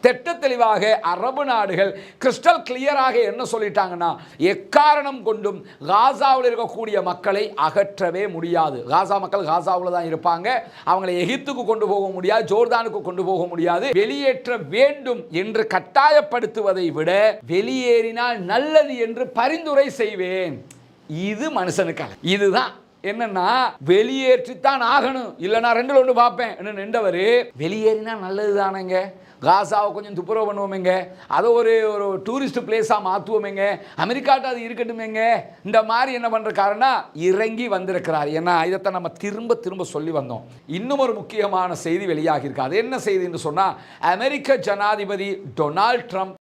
திட்ட தெளிவாக அரபு நாடுகள் கிறிஸ்டல் கிளியராக என்ன சொல்லிட்டாங்கன்னா, எக்காரணம் கொண்டும் காசாவில் இருக்கக்கூடிய மக்களை அகற்றவே முடியாது. காசா மக்கள் காசாவில் தான் இருப்பாங்க. அவங்களை எகிப்துக்கு கொண்டு போக முடியாது, ஜோர்தானுக்கு கொண்டு போக முடியாது. வெளியேற்ற வேண்டும் என்று கட்டாயப்படுத்துவதை விட வெளியேறினால் நல்லது என்று பரிந்துரை செய்வேன். இது மனுஷனுக்கு இதுதான் என்னன்னா, வெளியேற்றித்தான் ஆகணும், இல்லைனா ரெண்டுல ஒன்று பார்ப்பேன் என்ன நின்றவர். வெளியேறினா நல்லது தானேங்க, காசாவை கொஞ்சம் துப்புரவு பண்ணுவோமேங்க, அதை ஒரு டூரிஸ்ட் பிளேஸாக மாற்றுவோமேங்க, அமெரிக்காட்ட அது இருக்கட்டுமேங்க, இந்த மாதிரி என்ன பண்ணுறக்காருன்னா இறங்கி வந்திருக்கிறார். ஏன்னா இதைத்தான் நம்ம திரும்ப திரும்ப சொல்லி வந்தோம். இன்னும் ஒரு முக்கியமான செய்தி வெளியாகியிருக்கு. அது என்ன செய்தின்னு சொன்னால், அமெரிக்க ஜனாதிபதி டொனால்ட் ட்ரம்ப்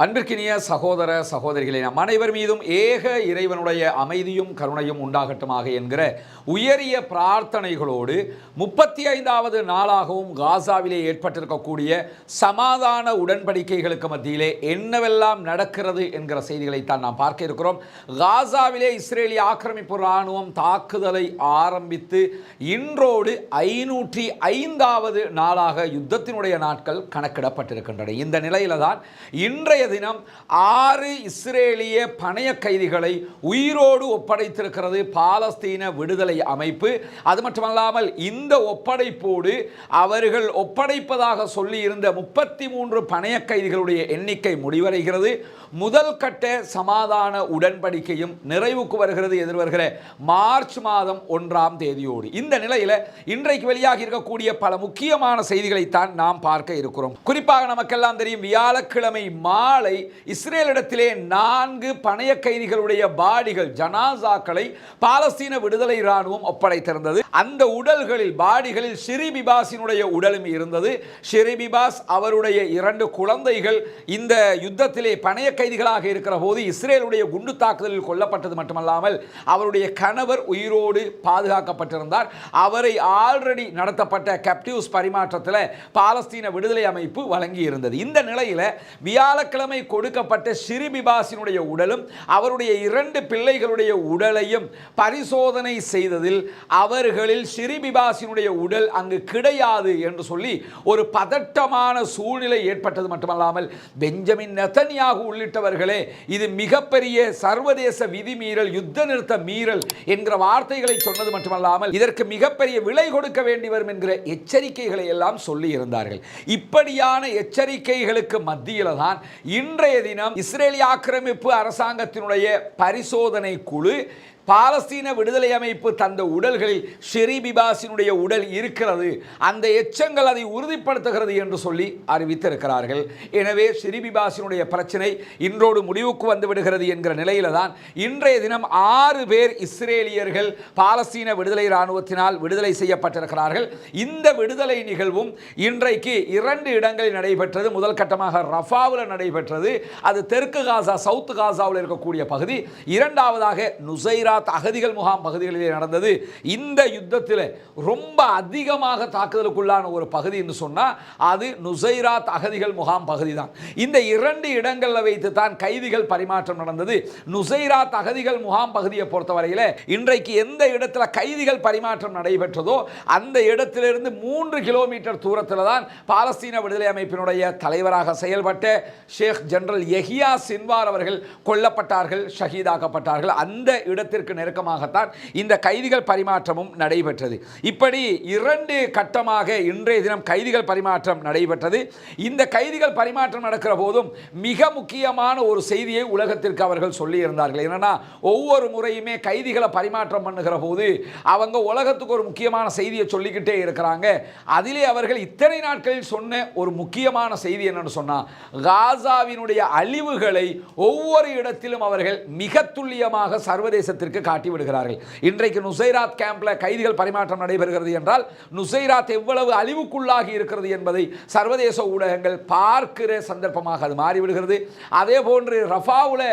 அன்பிற்கினிய சகோதர சகோதரிகளே, நம் அனைவர் மீதும் ஏக இறைவனுடைய அமைதியும் கருணையும் உண்டாகட்டுமாக என்கிற உயரிய பிரார்த்தனைகளோடு 35வது நாளாகவும் காசாவிலே ஏற்பட்டிருக்கக்கூடிய சமாதான உடன்படிக்கைகளுக்கு மத்தியிலே என்னவெல்லாம் நடக்கிறது என்கிற செய்திகளைத்தான் நாம் பார்க்க இருக்கிறோம். காசாவிலே இஸ்ரேலிய ஆக்கிரமிப்பு இராணுவம் தாக்குதலை ஆரம்பித்து இன்றோடு 505வது நாளாக யுத்தத்தினுடைய நாட்கள் கணக்கிடப்பட்டிருக்கின்றன. இந்த நிலையில தான் இன்றைய தினம் 6 இஸ்ரேலிய பணைய கைதிகளை உயிரோடு ஒப்படைத்திருக்கிறது பாலஸ்தீன விடுதலை அமைப்பு. அது மட்டுமல்லாமல் இந்த ஒப்படைப்போடு அவர்கள் ஒப்படைப்பதாக சொல்லி இருந்த 33 பணைய கைதிகளுடைய எண்ணிக்கை முடிவடைகிறது. முதல் கட்ட சமாதான உடன்படிக்கையும் நிறைவுக்கு வருகிறது எதிர்வருகிற மார்ச் மாதம் 1ஆம் தேதியோடு. இந்த நிலையில் இன்றைக்கு வெளியாகி இருக்கக்கூடிய பல முக்கியமான செய்திகளைத்தான் நாம் பார்க்க இருக்கிறோம். குறிப்பாக நமக்கெல்லாம் தெரியும், வியாழக்கிழமை மாலை இஸ்ரேலிடத்திலே 4 பணைய கைதிகளுடைய பாடிகள், ஜனாசாக்களை பாலஸ்தீன விடுதலை இராணுவம் ஒப்படைத்திருந்தது. அந்த உடல்களில், பாடிகளில் ஷிரி பிபாஸினுடைய உடலும் இருந்தது. ஷிரி பிபாஸ் அவருடைய 2 குழந்தைகள் இந்த யுத்தத்திலே பணைய கைதிகளாக இருக்கிற போது இஸ்ரேலுடைய குண்டு தாக்குதலில் கொல்லப்பட்டது மட்டுமல்லாமல் அவருடைய கணவர் உயிரோடு பாதுகாக்கப்பட்டிருந்தார். அவரை ஆல்ரெடி நடத்தப்பட்ட கேப்டிவ்ஸ் பரிமாற்றத்தில் பாலஸ்தீன விடுதலை அமைப்பு வழங்கி இருந்தது. இந்த நிலையில் வியாழக்கிழமை கொடுக்கப்பட்ட ஷிரி பிபாஸினுடைய உடலும் அவருடைய 2 பிள்ளைகளுடைய உடலையும் பரிசோதனை செய்ததில் அவர்களில் ஷிரி பிபாஸினுடைய உடல் அங்கு கிடையாது என்று சொல்லி ஒரு பதட்டமான சூழ்நிலை ஏற்பட்டது மட்டுமல்லாமல் பெஞ்சமின் நெதன்யாகு உள்ளிட்டவர்களே இது மிகப்பெரிய சர்வதேச விதிமீறல், யுத்த நிறுத்த மீறல் என்கிற வார்த்தைகளை சொன்னது மட்டுமல்லாமல் இதற்கு மிகப்பெரிய விலை கொடுக்க வேண்டி வரும் என்கிற எச்சரிக்கைகளை எல்லாம் சொல்லி இருந்தார்கள். இப்படியான எச்சரிக்கைகளுக்கு மத்தியில் தான் இன்றைய தினம் இஸ்ரேலிய ஆக்கிரமிப்பு அரசாங்கத்தினுடைய பரிசோதனை குழு பாலஸ்தீன விடுதலை அமைப்பு தந்த உடல்களில் ஷிரி பிபாஸினுடைய உடல் இருக்கிறது, அந்த எச்சங்கள் அதை உறுதிப்படுத்துகிறது என்று சொல்லி அறிவித்திருக்கிறார்கள். எனவே ஷிரி பிபாஸினுடைய பிரச்சனை இன்றோடு முடிவுக்கு வந்து விடுகிறது என்கிற நிலையில தான் இன்றைய தினம் 6 பேர் இஸ்ரேலியர்கள் பாலஸ்தீன விடுதலை இராணுவத்தினால் விடுதலை செய்யப்பட்டிருக்கிறார்கள். இந்த விடுதலை நிகழ்வும் இன்றைக்கு 2 இடங்களில் நடைபெற்றது. முதல் கட்டமாக ரஃபாவில் நடைபெற்றது, அது தெற்கு காசா, சவுத் காசாவில் இருக்கக்கூடிய பகுதி. இரண்டாவதாக நுசைரா அகதிகள் முகாம் பகுதிகளிலே நடந்தது. இந்த யுத்தத்தில் ரொம்ப அதிகமாக தாக்குதலுக்குள்ளான ஒரு பகுதி என்று சொன்னால் அது நுசைராத் அகதிகள் முகாம் பகுதி தான். இந்த 2 இடங்களில் வைத்து தான் கைதிகள் பரிமாற்றம் நடந்தது. நுசைராத் அகதிகள் முகாம் பகுதியை பொறுத்தவரையில் இன்றைக்கு எந்த இடத்துல கைதிகள் பரிமாற்றம் நடைபெற்றதோ அந்த இடத்திலிருந்து 3 கிலோமீட்டர் தூரத்தில் தான் பாலஸ்தீன விடுதலை அமைப்பினுடைய தலைவராக செயல்பட்ட ஷேக் ஜெனரல் யஹியா சின்வார் அவர்கள் கொல்லப்பட்டார்கள், ஷஹீதாக்கப்பட்டார்கள். அந்த இடத்திற்கு நெருக்கமாகத்தான் இந்த கைதிகள் பரிமாற்றமும் நடைபெற்றது. இப்படி 2 கட்டமாக இன்றைய தினம் கைதிகள் பரிமாற்றம் நடைபெற்றது. இந்த கைதிகள் பரிமாற்றம் நடக்கிற போதும் மிக முக்கியமான ஒரு செய்தியை உலகத்திற்கு அவர்கள் சொல்லி இருந்தார்கள். என்னன்னா, ஒவ்வொரு முறையுமே கைதிகளை பரிமாற்றம் பண்ணுகிற போது அவங்க உலகத்துக்கு ஒரு முக்கியமான செய்தியை சொல்லிக்கிட்டே இருக்கிறாங்க. அதிலே அவர்கள் இத்தனை நாட்களில் சொன்ன ஒரு முக்கியமான செய்தி என்னன்னு சொன்னா, காசாவினுடைய அழிவுகளை ஒவ்வொரு இடத்திலும் அவர்கள் மிக துல்லியமாக சர்வதேசத்திற்கு உலகத்திற்கு காட்டி விடுகிறார்கள். இன்றைக்கு நுசைராத் கேம்ப்ல கைதிகள் பரிமாற்றம் நடைபெறுகிறது என்றால் நுசைராத் எவ்வளவு அழிவுக்குள்ளாகி இருக்கிறது என்பதை சர்வதேச ஊடகங்கள் பார்க்கிற சந்தர்ப்பமாக அது மாறிவிடுகிறது. அதே போன்று ரஃபாவுல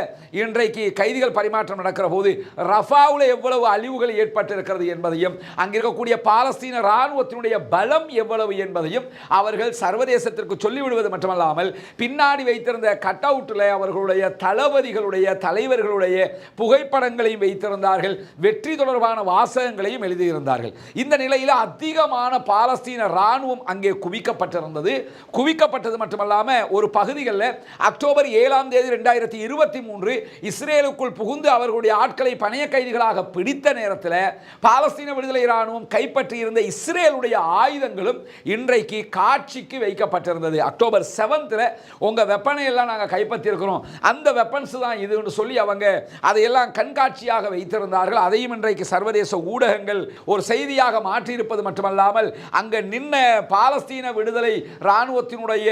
இன்றைக்கு கைதிகள் பரிமாற்றம் நடக்கிற போது ரஃபாவுல எவ்வளவு அழிவுகள் ஏற்பட்டிருக்கிறது என்பதையும் அங்கிருக்கக்கூடிய பாலஸ்தீன இராணுவத்தினுடைய பலம் எவ்வளவு என்பதையும் அவர்கள் சர்வதேசத்திற்கு சொல்லிவிடுவது மட்டுமல்லாமல் பின்னாடி வைத்திருந்த கட் அவுட்டில் அவர்களுடைய தளபதிகளுடைய தலைவர்களுடைய புகைப்படங்களையும் வைத்திருந்தார்கள், வெற்றி தொடர்பான வாசகங்களையும் எழுதியிருந்தார்கள். இந்த நிலையில் அதிகமான பாலஸ்தீன இராணுவம் அங்கே குவிக்கப்பட்டிருந்தது. குவிக்கப்பட்டது மட்டுமல்லாமல் ஒரு பகுதிகளில் அக்டோபர் 7ஆம் தேதி 2023 இஸ்ரேலுக்குள் புகுந்து அவர்களுடைய ஆட்களை பணைய கைதிகளாக பிடித்த நேரத்தில் பாலஸ்தீன விடுதலை இராணுவம் கைப்பற்றியிருந்த இஸ்ரேலுடைய ஆயுதங்களும் இன்றைக்கு காட்சிக்கு வைக்கப்பட்டிருந்தது. அக்டோபர் 7th உங்க வெப்பனை எல்லாம் நாங்கள் கைப்பற்றியிருக்கிறோம், அந்த வெப்பன்ஸ் தான் இதுன்னு சொல்லி அவங்க அதையெல்லாம் கண்காட்சியாக வைத்திருந்தார்கள். அதையும் இன்றைக்கு சர்வதேச ஊடகங்கள் ஒரு செய்தியாக மாற்றியிருப்பது மட்டுமல்லாமல் அங்க நின்ன பாலஸ்தீன விடுதலை இராணுவத்தினுடைய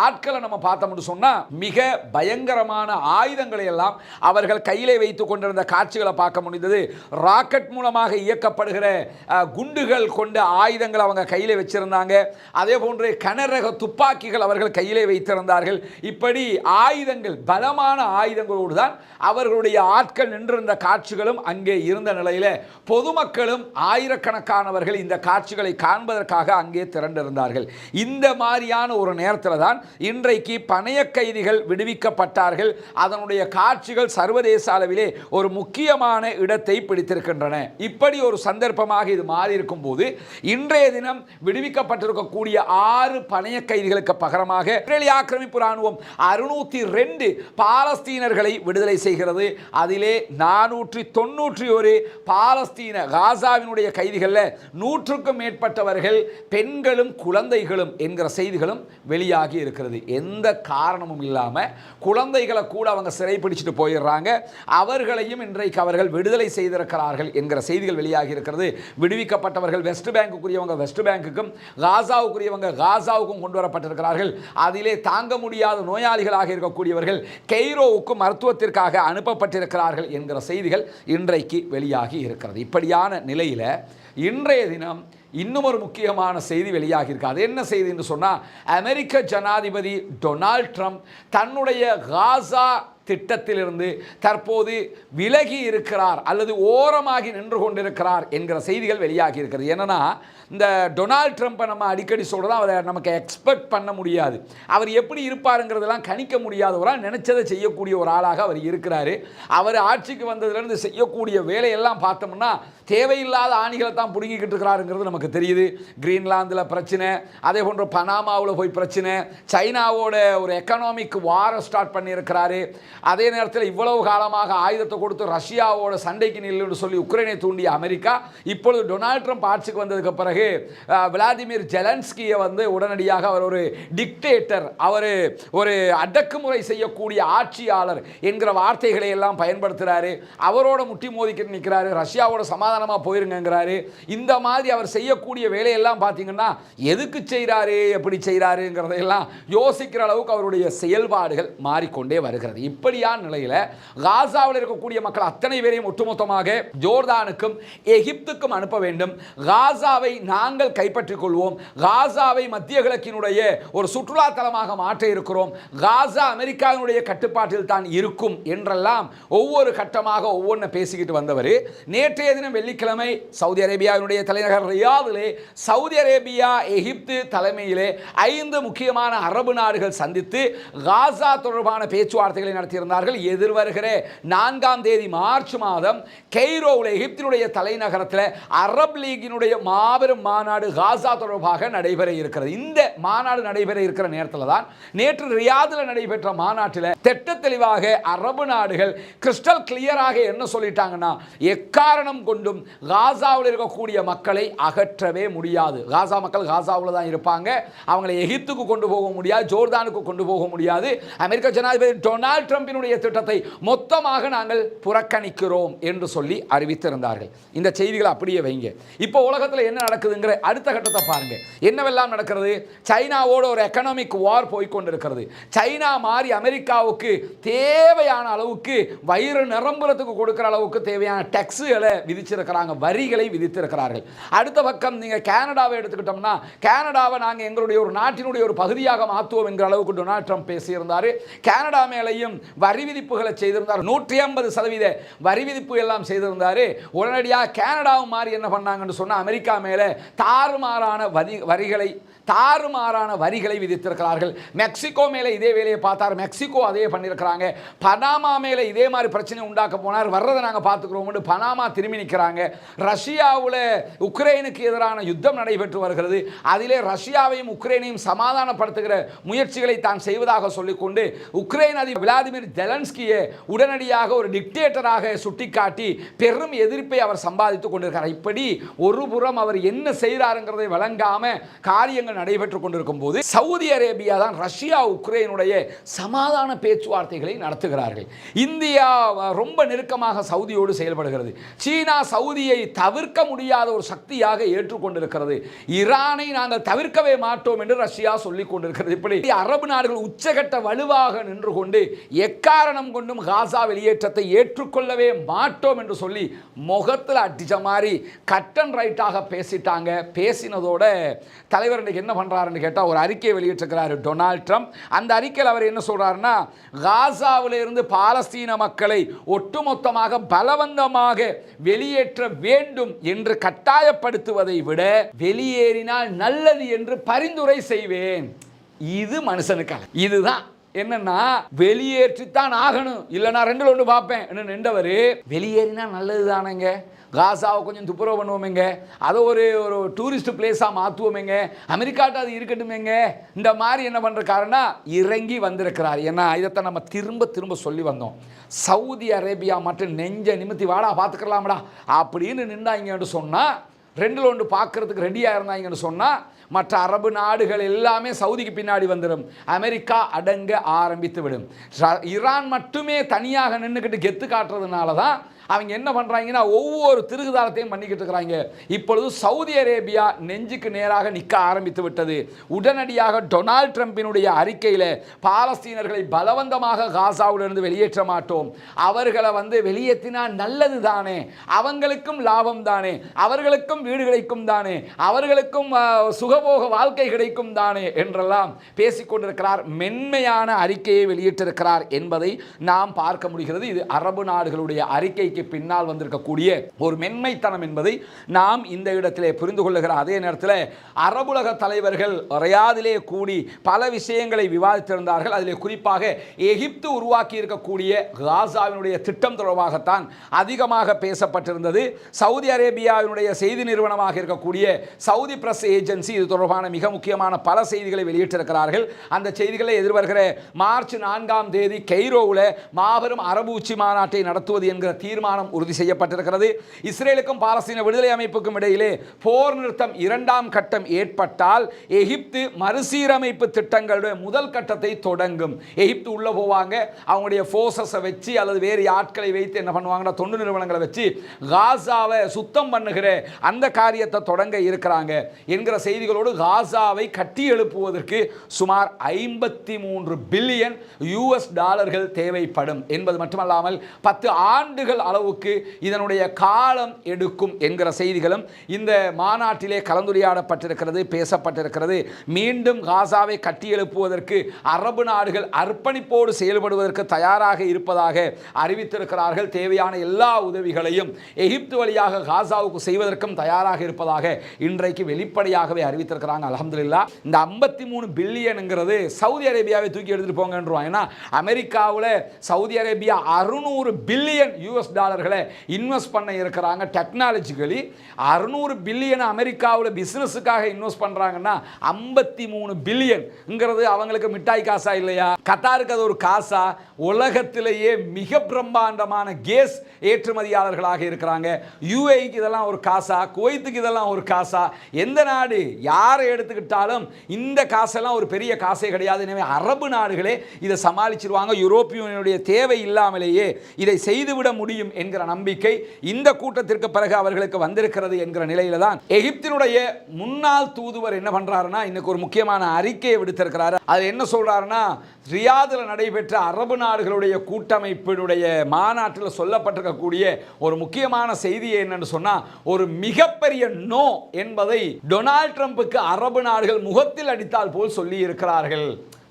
ஆட்களை நம்ம பார்த்தோம்னு சொன்னா மிக பயங்கரமான ஆயுதங்களை எல்லாம் அவர்கள் கையிலே வைத்துக் கொண்டிருந்த காட்சிகளை பார்க்க முடிந்தது. ராக்கெட் மூலமாக இயக்கப்படுகிற குண்டுகள் கொண்ட ஆயுதங்கள் அவங்க கையிலே வச்சிருந்தாங்க. அதே போன்று கனரக துப்பாக்கிகள் அவர்கள் கையிலே வைத்திருந்தார்கள். இப்படி ஆயுதங்கள், பலமான ஆயுதங்களோடு தான் அவர்களுடைய ஆட்கள் நின்றிருந்த காட்சிகளும் அங்கே இருந்த நிலையில் பொதுமக்களும் ஆயிரக்கணக்கானவர்கள் இந்த காட்சிகளை காண்பதற்காக அங்கே திரண்டிருந்தார்கள். இந்த மாதிரியான ஒரு நேரத்தில் தான் இன்றைக்கு பணைய கைதிகள் விடுவிக்கப்பட்டார்கள். அதனுடைய காட்சிகள் சர்வதேச அளவிலே ஒரு முக்கியமான இடத்தை பிடித்திருக்கின்றன. இப்படி ஒரு சந்தர்ப்பமாக இது மாறி இருக்கும் போது இன்றைய தினம் விடுவிக்கப்பட்டிருக்கக்கூடிய 6 பணைய கைதிகளுக்கு பகரமாக இஸ்ரேலிய ஆக்கிரமிப்பு ராணுவம் 602 பாலஸ்தீனர்களை விடுதலை செய்கிறது. அதிலே 491 பாலஸ்தீன காசாவினுடைய கைதிகளில் 100க்கும் மேற்பட்டவர்கள் பெண்களும் குழந்தைகளும் என்கிற செய்திகளும் வெளியாகி இருக்கிறது. எந்த காரணமும் இல்லாமல் குழந்தைகளை கூட அவங்க சிறை பிடிச்சிட்டு போயிடுறாங்க. அவர்களையும் இன்றைக்கு அவர்கள் விடுதலை செய்திருக்கிறார்கள் என்கிற செய்திகள் வெளியாகி இருக்கிறது. விடுவிக்கப்பட்டவர்கள் வெஸ்ட் பேங்குக்குரியவங்க வெஸ்ட் பேங்குக்கும், காசாவுக்குரியவங்க காசாவுக்கும் கொண்டு வரப்பட்டிருக்கிறார்கள். அதிலே தாங்க முடியாத நோயாளிகளாக இருக்கக்கூடியவர்கள் கெய்ரோவுக்கு மருத்துவத்திற்காக அனுப்பப்பட்டிருக்கிறார்கள் என்கிற செய்திகள் இன்றைக்கு வெளியாகி இருக்கிறது. இப்படியான நிலையில் இன்றைய தினம் இன்னும் ஒரு முக்கியமான செய்தி வெளியாகி இருக்கு. அது என்ன செய்தி என்று சொன்னால், அமெரிக்க ஜனாதிபதி டொனால்ட் ட்ரம்ப் தன்னுடைய காசா திட்டத்திலிருந்து தற்போது விலகி இருக்கிறார் அல்லது ஓரமாகி நின்று கொண்டிருக்கிறார் என்கிற செய்திகள் வெளியாகி இருக்கிறது. என்னன்னா, இந்த டொனால்ட் ட்ரம்ப்பை நம்ம அடிக்கடி சொல்கிறோம், அவரை நமக்கு எக்ஸ்பெக்ட் பண்ண முடியாது, அவர் எப்படி இருப்பாருங்கிறதெல்லாம் கணிக்க முடியாதவராக நினைச்சதை செய்யக்கூடிய ஒரு ஆளாக அவர் இருக்கிறாரு. அவர் ஆட்சிக்கு வந்ததுலேருந்து செய்யக்கூடிய வேலையெல்லாம் பார்த்தோம்னா தேவையில்லாத ஆணிகளை தான் பிடுங்கிக்கிட்டு இருக்கிறாருங்கிறது நமக்கு தெரியுது. கிரீன்லாந்தில் பிரச்சனை, அதே போன்ற பனாமாவில் போய் பிரச்சனை, சைனாவோட ஒரு எக்கனாமிக் வாரை ஸ்டார்ட் பண்ணியிருக்கிறாரு. அதே நேரத்தில் இவ்வளவு காலமாக ஆயுதத்தை கொடுத்து ரஷ்யாவோட சண்டைக்கு நில்லுன்னு சொல்லி உக்ரைனை தூண்டிய அமெரிக்கா இப்பொழுது டொனால்ட் ட்ரம்ப் ஆட்சிக்கு வந்ததுக்கு பிறகு விளாடிமிர் ஜெலன்ஸ்கியை உடனடியாக அவர் ஒரு டிக்டேட்டர், அவர் ஒரு அடக்குமுறை செய்யக்கூடிய ஆட்சியாளர் என்கிற வார்த்தைகளை எல்லாம் பயன்படுத்துகிறாரு. அவரோட முட்டி மோதிக்கிட்டு நிற்கிறாரு, ரஷ்யாவோட சமாதானமாக போயிருங்கிறாரு. இந்த மாதிரி அவர் செய்யக்கூடிய வேலையெல்லாம் பார்த்தீங்கன்னா எதுக்கு செய்கிறாரு, எப்படி செய்கிறாருங்கிறதையெல்லாம் யோசிக்கிற அளவுக்கு அவருடைய செயல்பாடுகள் மாறிக்கொண்டே வருகிறது. இப்படியான நிலையில் காசாவில் இருக்கக்கூடிய மக்கள் அத்தனை பேரையும் ஒட்டுமொத்தமாக ஜோர்தானுக்கும் எகிப்துக்கும் அனுப்ப வேண்டும். காசாவை நாங்கள் கைப்பற்றிக் கொள்வோம். காசாவை மத்திய கிழக்கினுடைய ஒரு சுற்றுலா தலமாக மாற்ற இருக்கிறோம். காசா அமெரிக்காவினுடைய கட்டுப்பாட்டில் தான் இருக்கும் என்றெல்லாம் ஒவ்வொரு கட்டமாக ஒவ்வொன்று பேசிக்கிட்டு வந்தவர் நேற்றைய தினம் வெள்ளிக்கிழமை சவுதி அரேபியாவினுடைய தலைநகர் ரியாதிலே சவுதி அரேபியா எகிப்து தலைமையிலே 5 முக்கியமான அரபு நாடுகள் சந்தித்து காசா தொடர்பான பேச்சுவார்த்தைகளை நடத்தியிருந்தார்கள். எதிர்வருகிற 4ஆம் தேதி மார்ச் மாதம் கெய்ரோவில் எகிப்தினுடைய தலைநகரத்தில் அரப் லீகினுடைய மாபெரும் மாநாடு காசா தொடர்பாக நடைபெற இருக்கிறது. இந்த மாநாடு நடைபெற இருக்கிற நேரத்தில் தான் நேற்று ரியாதில் நடைபெற்ற மாநாட்டில் திட்ட தெளிவாக அரபு நாடுகள் கிறிஸ்டல் கிளியராக என்ன சொல்லிட்டாங்கன்னா, எக்காரணம் கொண்டும் காசாவில் இருக்கக்கூடிய மக்களை அகற்றவே முடியாது. காசா மக்கள் காசாவில் தான் இருப்பாங்க. அவங்களை எகிப்துக்கு கொண்டு போக முடியாது, ஜோர்தானுக்கு கொண்டு போக முடியாது. அமெரிக்க ஜனாதிபதி டொனால்ட் ட்ரம்ப் ட்ரம்பினுடைய திட்டத்தை மொத்தமாக நாங்கள் புறக்கணிக்கிறோம் என்று சொல்லி அறிவித்திருந்தார்கள். இந்த செய்திகளை அப்படியே வைங்க. இப்போ உலகத்தில் என்ன நடக்குதுங்கிற அடுத்த கட்டத்தை பாருங்க. என்னவெல்லாம் நடக்கிறது? சைனாவோட ஒரு எக்கனாமிக் வார் போய்கொண்டிருக்கிறது. சைனா மாறி அமெரிக்காவுக்கு தேவையான அளவுக்கு வயிறு நிரம்புறதுக்கு கொடுக்கிற அளவுக்கு தேவையான டேக்ஸுகளை விதிச்சிருக்கிறாங்க, வரிகளை விதித்திருக்கிறார்கள். அடுத்த பக்கம் நீங்க கனடாவை எடுத்துக்கிட்டோம்னா, கனடாவை நாங்கள் எங்களுடைய ஒரு நாட்டினுடைய ஒரு பகுதியாக மாற்றுவோம் என்கிற அளவுக்கு டொனால்ட் ட்ரம்ப் பேசியிருந்தார். கனடா மேலையும் வரி விதிப்புகளை செய்திருந்தார். 150% வரி விதிப்பு எல்லாம் செய்திருந்தார். உடனடியாக கனடாவும் மாறி என்ன பண்ணாங்கன்னு சொன்னா, அமெரிக்கா மேலே தாறுமாறான வரிகளை விதித்திருக்கிறார்கள். மெக்சிகோ மேலே இதே வேலையை பார்த்தார், மெக்சிகோ அதே பண்ணியிருக்கிறாங்க. பனாமா மேலே இதே மாதிரி பிரச்சனை உண்டாக்க போனார், வர்றதை நாங்கள் பார்த்துக்கிறோம், பனாமா திரும்பி நிற்கிறாங்க. ரஷ்யாவில் உக்ரைனுக்கு எதிரான யுத்தம் நடைபெற்று வருகிறது. அதிலே ரஷ்யாவையும் உக்ரைனையும் சமாதானப்படுத்துகிற முயற்சிகளை தான் செய்வதாக சொல்லிக்கொண்டு உக்ரைன் அதிபர் விளாடிமிர் ஜெலன்ஸ்கியை உடனடியாக ஒரு டிக்டேட்டராக சுட்டிக்காட்டி பெரும் எதிர்ப்பை அவர் சம்பாதித்துக் கொண்டிருக்கிறார். இப்படி ஒரு புறம் அவர் என்ன செய்கிறாருங்கிறதை வழங்காம காரியங்கள் நடைபெற்றுக் கொண்டிருக்கும் போது சவுதி அரேபியா தான் ரஷ்யா உக்ரைனுடைய சமாதான பேச்சுவார்த்தைகளை நடத்துகிறார்கள். இந்தியா ரொம்ப நெருக்கமாக சவுதியோடு செயல்படுகிறது. சீனா சவுதியை தவிர்க்க முடியாத ஒரு சக்தியாக ஏற்றுக்கொண்டிருக்கிறது. ஈரானை நாங்கள் தவிர்க்கவே மாட்டோம் என்று ரஷ்யா சொல்லிக் கொண்டிருக்கிறது. இப்படி அரபு நாடுகள் உச்சகட்ட வலுவாக நின்று கொண்டு எக்காரணம் கொண்டும் காசா வெளியேற்றத்தை ஏற்றுக்கொள்ளவே மாட்டோம் என்று சொல்லி முகத்தில் அடிச்ச மாதிரி கட் அண்ட் ரைட்டாக பேசிட்டாங்க. பேசினதோட தலைவர் என்ன பண்றாருன்னு கேட்டா ஒரு அறிக்கையை வெளியிட்டிருக்கிறார் டொனால்ட் ட்ரம்ப். அந்த அறிக்கையில் அவர் என்ன சொல்றாருன்னா, காசாவில் இருந்து பாலஸ்தீன மக்களை ஒட்டுமொத்தமாக பலவந்தமாக வெளியேற்ற வேண்டும் என்று கட்டாயப்படுத்துவதை விட வெளியேறினால் நல்லது என்று பரிந்துரை செய்வேன். இது மனுஷனுக்கு இதுதான் என்னன்னா, வெளியேற்றித்தான் ஆகணும், இல்லைனா ரெண்டு ஒன்று பார்ப்பேன் என்ன நின்றவர். வெளியேறினா நல்லது தானேங்க, காசாவை கொஞ்சம் துப்புரவு பண்ணுவோமேங்க, அதை ஒரு டூரிஸ்ட் பிளேஸாக மாற்றுவோமேங்க, அமெரிக்காட்ட அது இருக்கட்டுமேங்க, இந்த மாதிரி என்ன பண்ணுற காரணம் இறங்கி வந்திருக்கிறார். ஏன்னா இதைத்தான் நம்ம திரும்ப சொல்லி வந்தோம். சவுதி அரேபியா மட்டும் நெஞ்ச நிமித்தி வாடா பார்த்துக்கலாம்டா அப்படின்னு நின்றாங்கன்னு சொன்னால், ரெண்டில் ஒன்று பார்க்கறதுக்கு ரெடியாக இருந்தாங்கன்னு சொன்னால் மற்ற அரபு நாடுகள் எல்லாமே சவுதிக்கு பின்னாடி வந்துடும், அமெரிக்கா அடங்க ஆரம்பித்து விடும். ஈரான் மட்டுமே தனியாக நின்றுக்கிட்டு கெத்து காட்டுறதுனால தான் அவங்க என்ன பண்ணுறாங்கன்னா ஒவ்வொரு திருகுதாரத்தையும் பண்ணிக்கிட்டு இருக்கிறாங்க. இப்பொழுது சவுதி அரேபியா நெஞ்சுக்கு நேராக நிற்க ஆரம்பித்து விட்டது. உடனடியாக டொனால்ட் ட்ரம்பினுடைய அறிக்கையில் பாலஸ்தீனர்களை பலவந்தமாக காசாவிலிருந்து வெளியேற்ற மாட்டோம், அவர்களை வெளியேற்றினா நல்லது தானே, அவங்களுக்கும் லாபம் தானே, அவர்களுக்கும் வீடு கிடைக்கும் தானே, அவர்களுக்கும் சுகபோக வாழ்க்கை கிடைக்கும் தானே என்றெல்லாம் பேசிக்கொண்டிருக்கிறார். மென்மையான அறிக்கையை வெளியிட்டிருக்கிறார் என்பதை நாம் பார்க்க முடிகிறது. இது அரபு நாடுகளுடைய அறிக்கை பின்னால் வந்திருக்கக்கூடிய ஒரு மென்மைத்தனம் என்பதை நாம் இந்த இடத்திலே புரிந்து கொள்ளுகிற அதே நேரத்தில் அரபுலக தலைவர்கள் ரியாதிலே கூடி பல விஷயங்களை விவாதித்திருந்தார்கள். அதிலே குறிப்பாக எகிப்து உருவாக்கி இருக்கக்கூடிய காசாவினுடைய திட்டம் தொடர்பாகத்தான் அதிகமாக பேசப்பட்டிருந்தது. சவுதி அரேபியாவினுடைய செய்தி நிறுவனமாக இருக்கக்கூடிய சவுதி பிரஸ் ஏஜென்சி இது தொடர்பான மிக முக்கியமான பல செய்திகளை வெளியிட்டிருக்கிறார்கள். அந்த செய்திகளை எதிர்வருகிற மார்ச் 4 கெய்ரோவில் மாபெரும் அரபு உச்சி மாநாட்டை நடத்துவது என்கிற தீர்மானம் உறுதி செய்யப்பட்டிருக்கிறது. இஸ்ரேலுக்கும் பாலஸ்தீன விடுதலை அமைப்புக்கும் இடையிலே போர் நிறுத்தம் 2ஆம் கட்டம் ஏற்பட்டால் எகிப்து மறுசீரமைப்பு திட்டங்களுடைய முதல் கட்டத்தை தொடங்கும். எகிப்து உள்ள போவாங்க, அவங்களுடைய ஃபோர்ஸஸை வச்சு அல்லது வேறு ஆட்களை வைத்து என்ன பண்ணுவாங்கன்னா தொண்டு நிறுவனங்களை வச்சு காசாவை சுத்தம் பண்ணுகிற அந்த காரியத்தை தொடங்க இருக்கிறாங்க என்கிற செய்திகளோடு காசாவை கட்டி எழுப்புவதற்கு சுமார் 53 பில்லியன் US டாலர்கள் தேவைப்படும் என்பது மட்டுமல்லாமல் 10 ஆண்டுகள் அளவுக்கு இதனுடைய காலம் எடுக்கும் என்கிற செய்திகளும் இந்த மாநாட்டிலே கலந்துரையாடப்பட்டிருக்கிறது, பேசப்பட்டிருக்கிறது. மீண்டும் காசாவை கட்டி எழுப்புவதற்கு அரபு நாடுகள் அர்ப்பணிப்போடு செயல்படுவதற்கு தயாராக இருப்பதாக அறிவித்திருக்கிறார்கள். தேவையான எல்லா உதவிகளையும் எகிப்து வழியாக காசாவுக்கு செய்வதற்கும் தயாராக இருப்பதாக இன்றைக்கு வெளிப்படையாகவே அறிவித்திருக்கிறாங்க. அல்ஹம்துலில்லாஹ். இந்த 53 பில்லியன்ங்கிறது சவுதி அரேபியாவை தூக்கி எடுத்துட்டு போங்கன்றாங்க. ஏன்னா அமெரிக்காவில் சவுதி அரேபியா 600 பில்லியன் US டாலர்களை இன்வெஸ்ட் பண்ண இருக்கிறாங்க. டெக்னாலஜிக்கலி 600 பில்லியன் அமெரிக்காவில் பிசினஸுக்காக இன்வெஸ்ட் பண்றாங்கன்னா 53 பில்லியன்ங்கிறது அவங்களுக்கு மிட்டாய் காசா இல்லையா? கத்தாருக்கு அது ஒரு காசா? உலகத்திலேயே மிக பிரம்மாண்டமான கேஸ் ஏற்றுமதியாளர்களாக இருக்கிறாங்க. UAEக்கு இதெல்லாம் ஒரு காசா? குவைத்துக்கு இதெல்லாம் ஒரு காசா? எந்த நாடு யாரை எடுத்துக்கிட்டாலும் இந்த காசெல்லாம் ஒரு பெரிய காசே கிடையாது. எனவே அரபு நாடுகளே இதை சமாளிச்சிருவாங்க, யூரோப்பிய யூனியனுடைய தேவை இல்லாமலேயே இதை செய்துவிட முடியும் என்கிற நம்பிக்கை இந்த கூட்டத்திற்கு பிறகு அவர்களுக்கு வந்திருக்கிறது என்கிற நிலையில தான் எகிப்தினுடைய முன்னாள் தூதுவர் என்ன பண்றாருன்னா இன்னைக்கு ஒரு முக்கியமான அறிக்கையை விடுத்திருக்கிறார். அது என்ன சொல்றாருன்னா, ரியாதில் நடைபெற்ற அரபு நாடுகளுடைய கூட்டமைப்பினுடைய மாநாட்டில் சொல்லப்பட்டிருக்கக்கூடிய ஒரு முக்கியமான செய்தி என்னன்னு சொன்னா, ஒரு மிகப்பெரிய நோ என்பதை டொனால்ட் ட்ரம்புக்கு அரபு நாடுகள் முகத்தில் அடித்தால் போல் சொல்லி இருக்கிறார்கள்.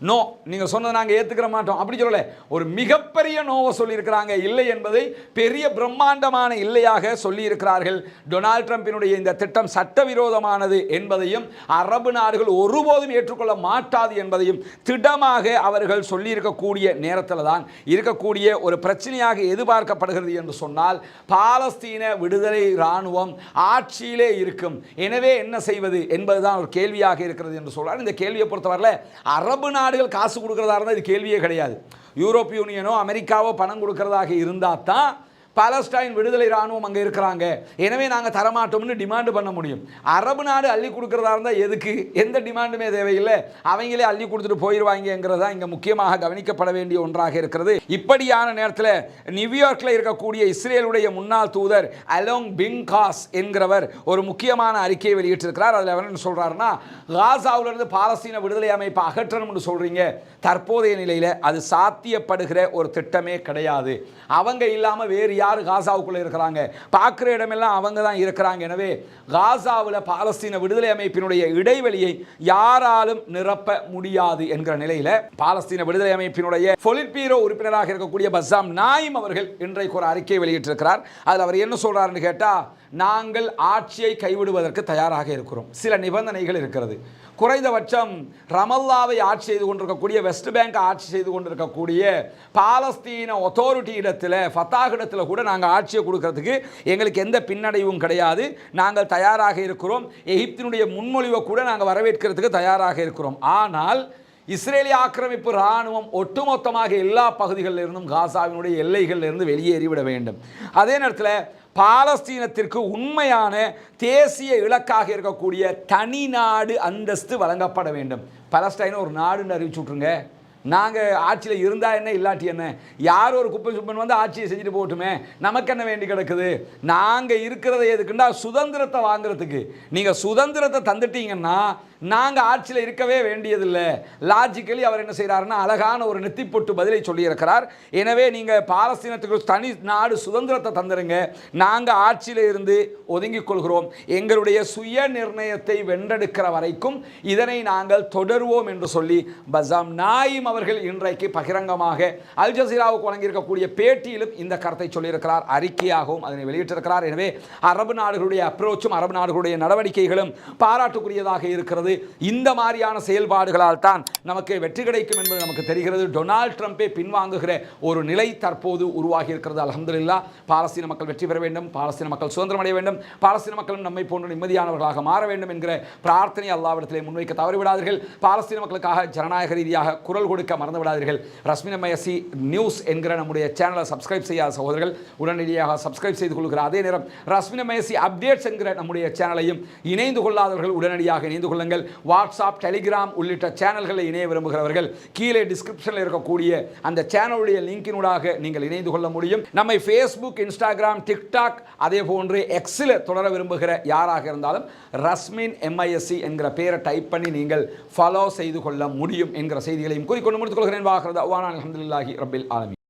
நோ, நீங்கள் சொன்னதை நாங்கள் ஏற்றுக்கிற மாட்டோம் அப்படி சொல்லலை, ஒரு மிகப்பெரிய நோவை சொல்லியிருக்கிறாங்க. இல்லை என்பதை பெரிய பிரம்மாண்டமான இல்லையாக சொல்லியிருக்கிறார்கள். டொனால்ட் ட்ரம்பினுடைய இந்த திட்டம் சட்டவிரோதமானது என்பதையும் அரபு நாடுகள் ஒருபோதும் ஏற்றுக்கொள்ள மாட்டாது என்பதையும் திடமாக அவர்கள் சொல்லியிருக்கக்கூடிய நேரத்தில் தான் இருக்கக்கூடிய ஒரு பிரச்சனையாக எதிர்பார்க்கப்படுகிறது என்று சொன்னால், பாலஸ்தீன விடுதலை இராணுவம் ஆட்சியிலே இருக்கும், எனவே என்ன செய்வது என்பதுதான் ஒரு கேள்வியாக இருக்கிறது என்று சொல்றார். இந்த கேள்வியை பொறுத்தவரையில் அரபு நாடுகள் காசு கொடுக்கிறதா இருந்தால் இது கேள்வியே கிடையாது. யூரோப்பிய யூனியனோ அமெரிக்காவோ பணம் கொடுக்கிறதாக இருந்தால் தான் பாலஸ்டைன் விடுதலை இராணுவம் அங்கே இருக்கிறாங்க, எனவே நாங்கள் தரமாட்டோம்னு டிமாண்ட் பண்ண முடியும். அரபு நாடு அள்ளி கொடுக்கிறதா இருந்தால் எதுக்கு, எந்த டிமாண்டுமே தேவையில்லை, அவங்களே அள்ளி கொடுத்துட்டு போயிடுவாங்கிறதா இங்கே முக்கியமாக கவனிக்கப்பட வேண்டிய ஒன்றாக இருக்கிறது. இப்படியான நேரத்தில் நியூயார்க்கில் இருக்கக்கூடிய இஸ்ரேலுடைய முன்னாள் தூதர் அலோங் பிங்காஸ் என்கிறவர் ஒரு முக்கியமான அறிக்கையை வெளியிட்டிருக்கிறார். அதில் அவர் என்ன சொல்கிறாருன்னா, காசாவிலிருந்து பாலஸ்தீன விடுதலை அமைப்பை அகற்றணும்னு சொல்கிறீங்க, தற்போதைய நிலையில் அது சாத்தியப்படுகிற ஒரு திட்டமே கிடையாது. அவங்க இல்லாமல் வேறு யார் காசாவுக்குள்ள இருக்கிறாங்க, பார்க்குற இடமெல்லாம் அவங்க தான் இருக்கிறாங்க. எனவே காசாவில் பாலஸ்தீன விடுதலை அமைப்பினுடைய இடைவெளியை யாராலும் நிரப்ப முடியாது என்கிற நிலையில் பாலஸ்தீன விடுதலை அமைப்பினுடைய பொலிட் பீரோ உறுப்பினராக இருக்கக்கூடிய பஸ்ஸாம் நாயிம் அவர்கள் இன்றைக்கு ஒரு அறிக்கை வெளியிட்டிருக்கிறார். அதில் அவர் என்ன சொல்றாருன்னு கேட்டால், நாங்கள் ஆட்சியை கைவிடுவதற்கு தயாராக இருக்கிறோம், சில நிபந்தனைகள் இருக்கிறது. குறைந்தபட்சம் ரமல்லாவை ஆட்சி செய்து கொண்டிருக்கக்கூடிய, வெஸ்ட் பேங்க் ஆட்சி செய்து கொண்டிருக்கக்கூடிய பாலஸ்தீன அத்தாரிட்டி இடத்துல, ஃபத்தாஹ் இடத்துல கூட நாங்கள் ஆட்சியை கொடுக்கறதுக்கு எங்களுக்கு எந்த பின்னடைவும் கிடையாது, நாங்கள் தயாராக இருக்கிறோம். எகிப்தினுடைய முன்மொழிவை கூட நாங்கள் வரவேற்கிறதுக்கு தயாராக இருக்கிறோம். ஆனால் இஸ்ரேலிய ஆக்கிரமிப்பு இராணுவம் ஒட்டுமொத்தமாக எல்லா பகுதிகளில் இருந்தும் காசாவினுடைய எல்லைகளில் இருந்து வெளியேறிவிட வேண்டும். அதே நேரத்தில் பாலஸ்தீனத்திற்கு உண்மையான தேசிய இலக்காக இருக்கக்கூடிய தனி நாடு அந்தஸ்து வழங்கப்பட வேண்டும். பாலஸ்டைனை ஒரு நாடுன்னு அறிவிச்சு விட்ருங்க, நாங்கள் ஆட்சியில் இருந்தால் என்ன இல்லாட்டி என்ன, யார் ஒரு குப்பை சுப்பன் வந்து ஆட்சியை செஞ்சுட்டு போகட்டுமே, நமக்கு என்ன வேண்டி கிடக்குது, நாங்கள் இருக்கிறத எதுக்குண்டா சுதந்திரத்தை வாங்குறதுக்கு. நீங்கள் சுதந்திரத்தை தந்துட்டீங்கன்னா நாங்கள் ஆட்சியில் இருக்கவே வேண்டியதில்லை. லாஜிக்கலி அவர் என்ன செய்கிறாருன்னா அழகான ஒரு நெத்திப்பொட்டு பதிலை சொல்லியிருக்கிறார். எனவே நீங்கள் பாலஸ்தீனத்துக்கு தனி நாடு சுதந்திரத்தை தந்துடுங்க, நாங்கள் ஆட்சியில் இருந்து ஒதுங்கிக் கொள்கிறோம், எங்களுடைய சுய நிர்ணயத்தை வென்றெடுக்கிற வரைக்கும் இதனை நாங்கள் தொடருவோம் என்று சொல்லி பஸ்ஸாம் நாயிம் அவர்கள் இன்றைக்கு பகிரங்கமாக அல் ஜசீராவுக்கு வழங்கியிருக்கக்கூடிய பேட்டியிலும் இந்த கருத்தை சொல்லியிருக்கிறார், அறிக்கையாகவும் அதனை வெளியிட்டிருக்கிறார். எனவே அரபு நாடுகளுடைய அப்ரோச்சும் அரபு நாடுகளுடைய நடவடிக்கைகளும் பாராட்டுக்குரியதாக இருக்கிறது. இந்த மாதிரியான செயல்பாடுகளால் தான் நமக்கு வெற்றி கிடைக்கும் என்பது நமக்கு தெரிகிறது. டொனால்ட் ட்ரம்பே பின்வாங்குகிற ஒரு நிலை தற்போது உருவாகி இருக்கிறது. அல்ஹம்துலில்லாஹ், பாலஸ்தீன மக்கள் வெற்றி பெற வேண்டும், பாலஸ்தீன மக்கள் சுதந்திரம் அடைய வேண்டும், பாலஸ்தீன மக்களும் நம்மை போன்ற நிம்மதியானவர்களாக மாற வேண்டும் என்கிற பிரார்த்தனை அல்லாஹ்விடத்திலே முன்வைக்க தவறிவிடாதீர்கள். பாலஸ்தீன மக்களுக்காக ஜனநாயக ரீதியாக குரல் கொடுக்க மறந்து விடாதீர்கள். ரஸ்மின் எம்ஐஎஸ்சி நியூஸ் என்கிற நம்முடைய சேனலை சப்ஸ்கிரைப் செய்யாத சகோதரர்கள் உடனடியாக சப்ஸ்கிரைப் செய்து கொள்கிற அதே நேரம் ரஸ்மின் எம்ஐஎஸ்சி அப்டேட்ஸ் என்கிற நம்முடைய சேனலையும் இணைந்து கொள்ளாதவர்கள் உடனடியாக இணைந்து கொள்ளுங்கள். வாட்ஸ்அப், டெலிகிராம் உள்ளிட்ட சேனல்களை இணைய விரும்புகிறவர்கள் கீழே டிஸ்கிரிப்ஷனில் இருக்கக்கூடிய அந்த சேனலுடைய லிங்கினூடாக நீங்கள் இணைந்து கொள்ள முடியும். நம்மை ஃபேஸ்புக், இன்ஸ்டாகிராம், டிக்டாக் அதே போன்று எக்ஸில் தொடர விரும்புகிற யாராக இருந்தாலும் ரஸ்மின் எம்ஐஎஸ்சி என்கிற பெயரை டைப் பண்ணி நீங்கள் ஃபாலோ செய்து கொள்ள முடியும் என்கிற செய்திகளையும் கூறிக்கொண்டு முடித்துக் கொள்கிறேன். வாஹிரு தஅவானா அல்ஹம்துலில்லாஹி ரப்பில் ஆலமீன்.